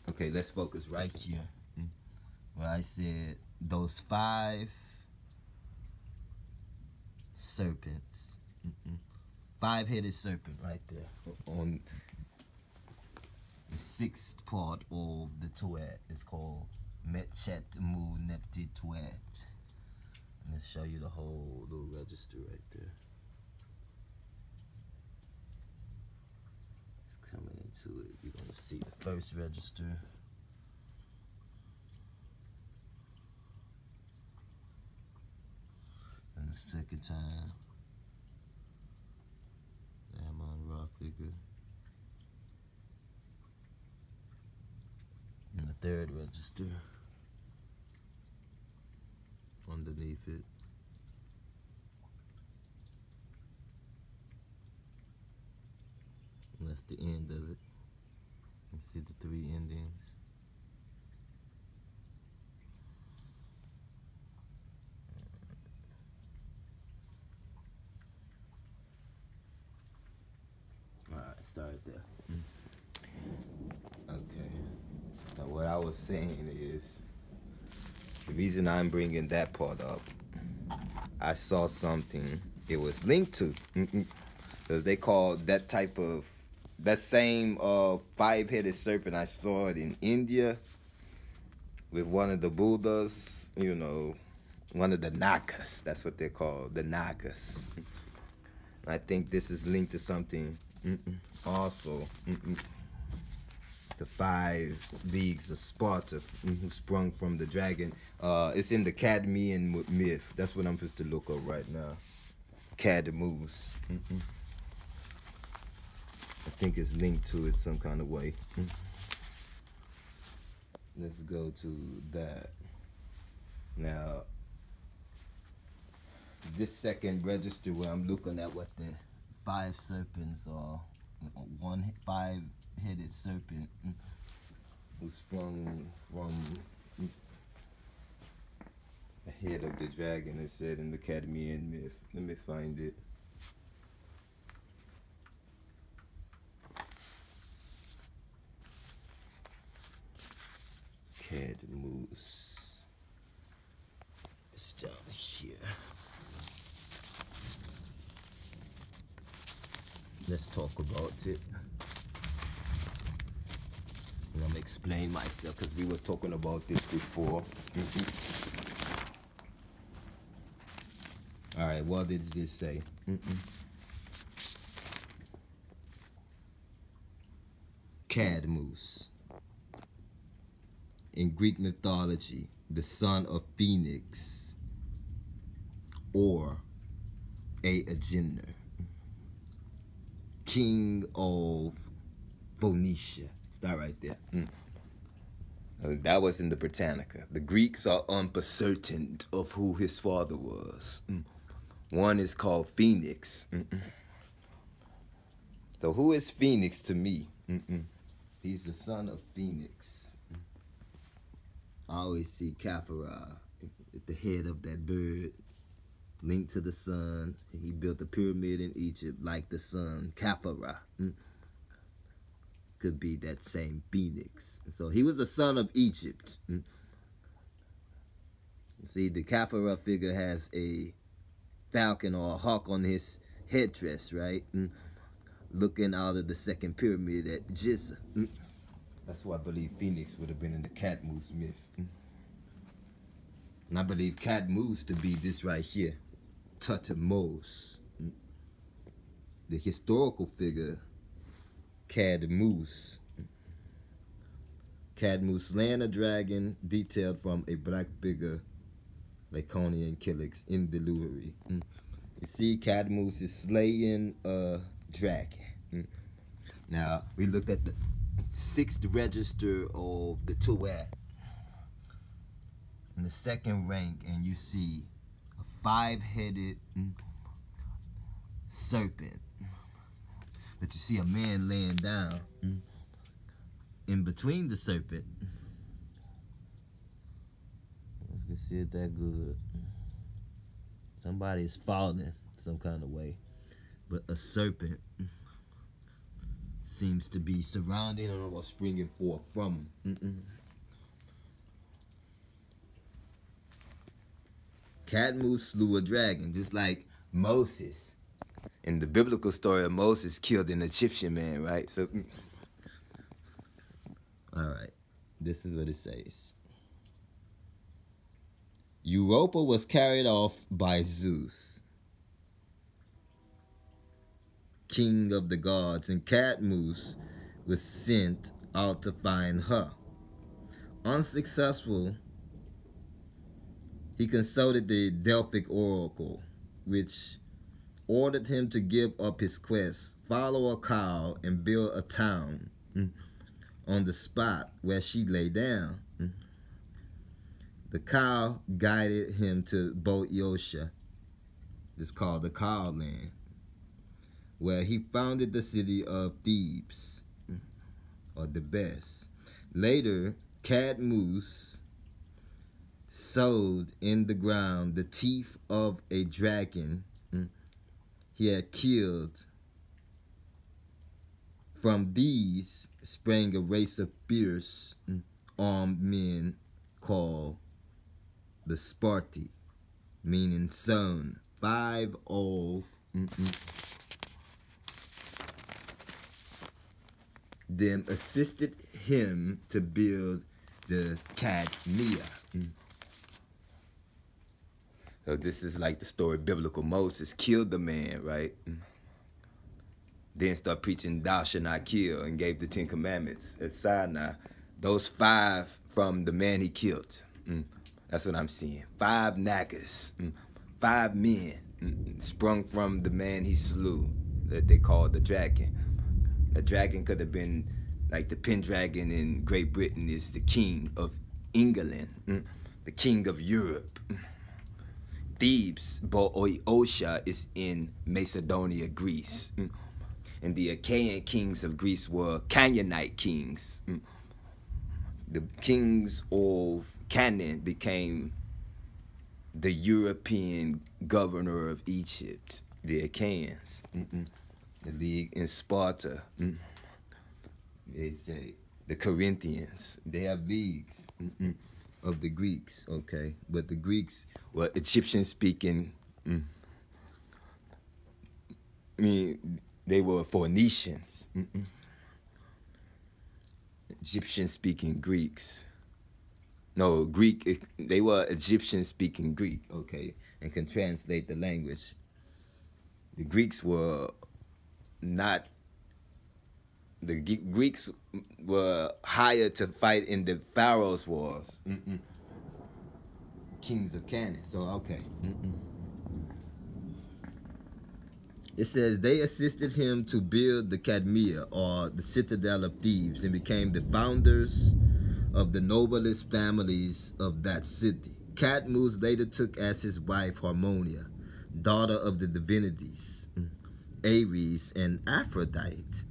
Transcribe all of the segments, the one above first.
Okay, let's focus right here. Where I said those 5 serpents. 5-headed serpent right there on the 6th part of the Tuat is called Metchet Mu Nepti Tuat. And let's show you the whole little register right there. Coming into it, you're gonna see the first register. And the second time, the Amon Ra figure. And the third register underneath it. And that's the end of it. You see the 3 endings. Alright, start there. Okay. Now what I was saying is, the reason I'm bringing that part up, I saw something it was linked to. Because they call that type of, that same 5-headed serpent, I saw it in India with one of the Buddhas, you know, one of the Nagas. That's what they're called, the Nagas. I think this is linked to something also. The 5 leagues of Sparta who sprung from the dragon. It's in the Cadmean myth. That's what I'm supposed to look up right now. Cadmus. I think it's linked to it some kind of way. Let's go to that. Now, this second register where I'm looking at what the 5 serpents are, one 5-headed serpent who sprung from the head of the dragon, it said in the Cadmean myth. Let me find it. Cadmus. It's down here. Let's talk about it. And I'm gonna explain myself because we were talking about this before. All right, what did this say? Cadmus. In Greek mythology, the son of Phoenix, or Aegina, king of Phoenicia. Start right there. That was in the Britannica. The Greeks are uncertain of who his father was. One is called Phoenix. So who is Phoenix to me? He's the son of Phoenix. I always see Khafra at the head of that bird, linked to the sun. He built a pyramid in Egypt like the sun. Khafra could be that same Phoenix. So he was a son of Egypt. See, the Khafra figure has a falcon or a hawk on his headdress, right? Looking out of the second pyramid at Giza. That's why I believe Phoenix would have been in the Cadmus myth. And I believe Cadmus to be this right here, Tutmos. The historical figure, Cadmus. Cadmus slaying a dragon, detailed from a black figure, Laconian Kilix in the Luthery. You see, Cadmus is slaying a dragon. Now, we looked at the 6th register of the Tuat in the 2nd rank, and you see a 5-headed serpent. But you see a man laying down in between the serpent. You can see it that good. Somebody is falling some kind of way, but a serpent seems to be surrounding or springing forth from. Cadmus slew a dragon, just like Moses. In the biblical story of Moses killed an Egyptian man, right? So, all right, this is what it says. Europa was carried off by Zeus, king of the gods, and Cadmus was sent out to find her. Unsuccessful, he consulted the Delphic oracle, which ordered him to give up his quest, follow a cow, and build a town on the spot where she lay down. The cow guided him to Boeotia, it's called the Cow Land, where he founded the city of Thebes, or the best. Later, Cadmus sowed in the ground the teeth of a dragon he had killed. From these sprang a race of fierce armed men called the Sparti, meaning sown. 5 of them assisted him to build the Cadmea. So this is like the story biblical. Moses killed the man, right? Then start preaching thou shalt not kill and gave the 10 commandments at Sinai. Those 5 from the man he killed. That's what I'm seeing. 5 nagas, 5 men sprung from the man he slew that they called the dragon. The dragon could have been like the Pendragon in Great Britain is the king of England, the king of Europe. Thebes, Boeotia, is in Macedonia, Greece. And the Achaean kings of Greece were Canaanite kings. The kings of Canaan became the European governor of Egypt, the Achaeans. The league in Sparta. They say the Corinthians. They have leagues of the Greeks, okay? But the Greeks were Egyptian-speaking. I mean, they were Phoenicians. Egyptian-speaking Greeks. No, Greek, they were Egyptian-speaking Greek, okay, and can translate the language. The Greeks were not, the Greeks were hired to fight in the Pharaoh's wars. Kings of Canaan, so okay. It says they assisted him to build the Cadmea, or the citadel of Thebes, and became the founders of the noblest families of that city. Cadmus later took as his wife Harmonia, daughter of the divinities, Ares and Aphrodite,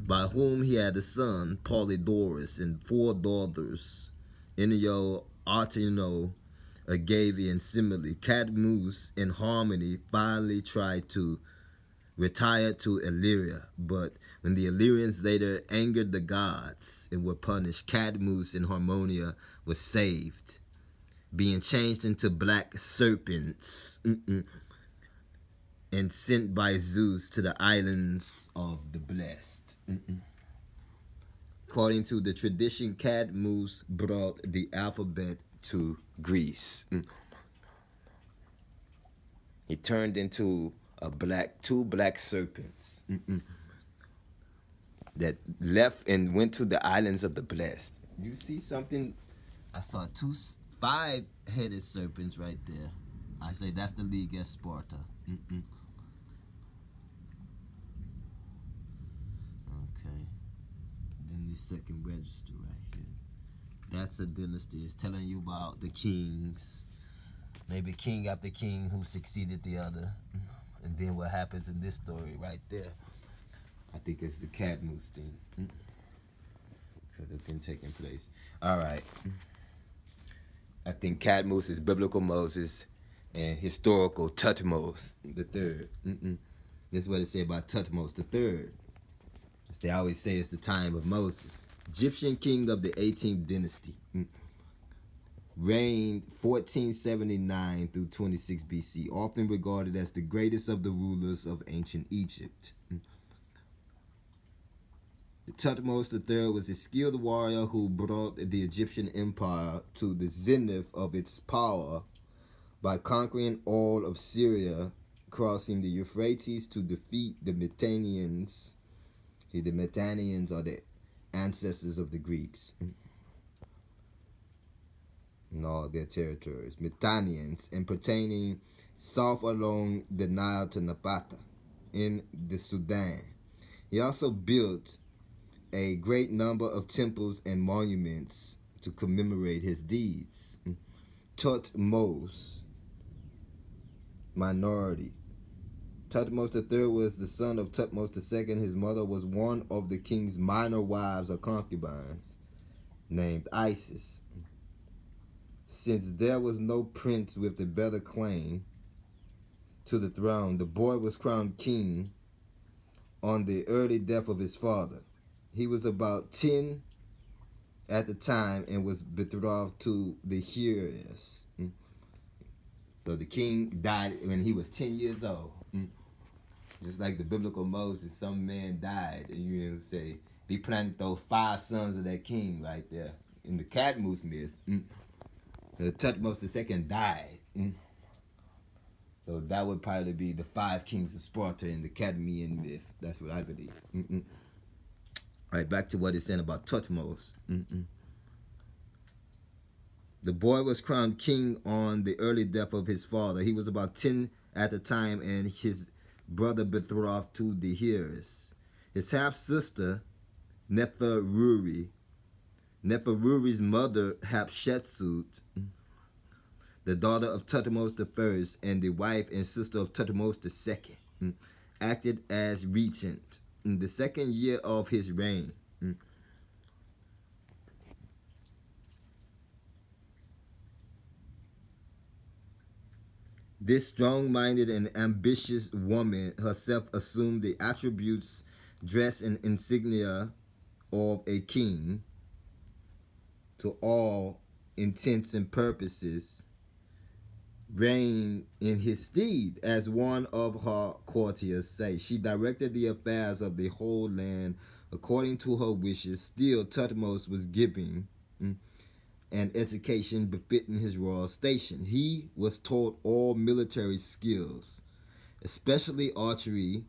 by whom he had a son, Polydorus, and 4 daughters, Enio, Artino, Agave, and Semele. Cadmus, in harmony, finally tried to retire to Illyria, but when the Illyrians later angered the gods and were punished, Cadmus in Harmonia was saved, being changed into black serpents and sent by Zeus to the islands of the blessed. According to the tradition, Cadmus brought the alphabet to Greece. He turned into two black serpents that left and went to the islands of the blessed. You see something? I saw 2 5-headed serpents right there. I say that's the league at Sparta. Okay. Then the second register right here. That's a dynasty. It's telling you about the kings. Maybe king after king who succeeded the other. And then what happens in this story right there. I think it's the Cadmus thing. Could have been taking place. All right. I think Cadmus is biblical Moses and historical Tutmos the third. That's what it says about Tutmos the third. As they always say, it's the time of Moses. Egyptian king of the 18th dynasty. Reigned 1479 through 26 BC, often regarded as the greatest of the rulers of ancient Egypt. Thutmose III was a skilled warrior who brought the Egyptian empire to the zenith of its power by conquering all of Syria, crossing the Euphrates to defeat the Mitannians. See, the Mitannians are the ancestors of the Greeks in all their territories. Mitannians, and pertaining south along the Nile to Napata in the Sudan. He also built a great number of temples and monuments to commemorate his deeds. Thutmose, minority. Thutmose III was the son of Thutmose II. His mother was one of the king's minor wives or concubines, named Isis. Since there was no prince with a better claim to the throne, the boy was crowned king on the early death of his father. He was about 10 at the time and was betrothed to the heiress. So the king died when he was 10 years old. Just like the biblical Moses, some man died, and you say, he planted those 5 sons of that king right there in the Cadmus myth. The Thutmose II died. So that would probably be the 5 kings of Sparta in the Cadmean myth. That's what I believe. All right, back to what it's saying about Thutmose. The boy was crowned king on the early death of his father. He was about 10 at the time, and his brother betrothed to the heiress. His half-sister, Neferuri, Neferuri's mother, Hatshepsut, the daughter of Thutmose I and the wife and sister of Thutmose II, acted as regent in the 2nd year of his reign. This strong-minded and ambitious woman herself assumed the attributes, dress, and insignia of a king to all intents and purposes, reigned in his stead, as one of her courtiers say. She directed the affairs of the whole land according to her wishes. Still, Thutmose was giving an education befitting his royal station. He was taught all military skills, especially archery,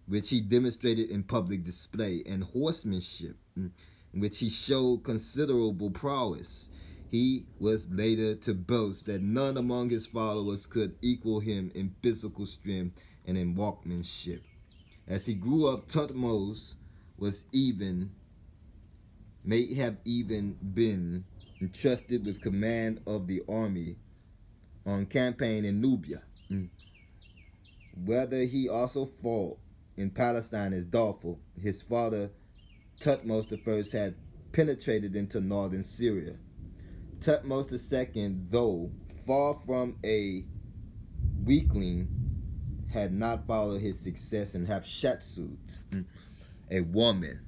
which he demonstrated in public display, and horsemanship, in which he showed considerable prowess. He was later to boast that none among his followers could equal him in physical strength and in workmanship. As he grew up, Thutmose may have even been entrusted with command of the army on campaign in Nubia. Whether he also fought in Palestine is doubtful. His father, Thutmose I, had penetrated into northern Syria. Thutmose II, though far from a weakling, had not followed his success, and Hatshepsut, a woman,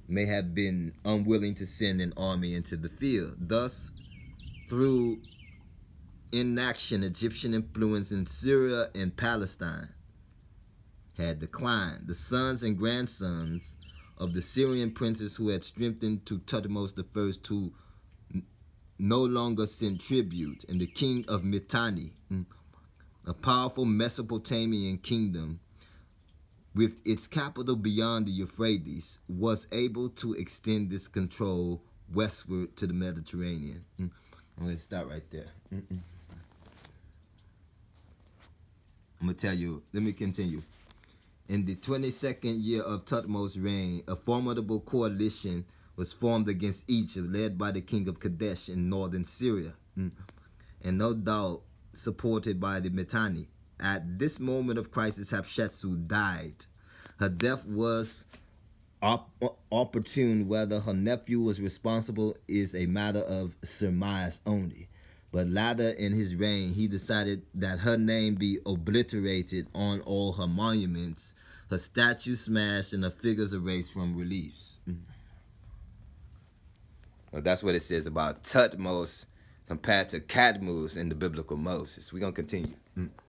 may have been unwilling to send an army into the field. Thus, through inaction, Egyptian influence in Syria and Palestine had declined. The sons and grandsons of the Syrian princes who had strengthened to Thutmose I to no longer sent tribute, and the king of Mitanni, a powerful Mesopotamian kingdom with its capital beyond the Euphrates, was able to extend this control westward to the Mediterranean. I'm going to stop right there. I'm going to tell you, let me continue. In the 22nd year of Thutmose's reign, a formidable coalition was formed against Egypt, led by the king of Kadesh in northern Syria, and no doubt supported by the Mitanni. At this moment of crisis, Hatshepsut died. Her death was opportune. Whether her nephew was responsible is a matter of surmise only. But later in his reign, he decided that her name be obliterated on all her monuments her statue smashed, and her figures erased from reliefs. Well, that's what it says about Tutmos compared to Cadmus in the biblical Moses. We're going to continue.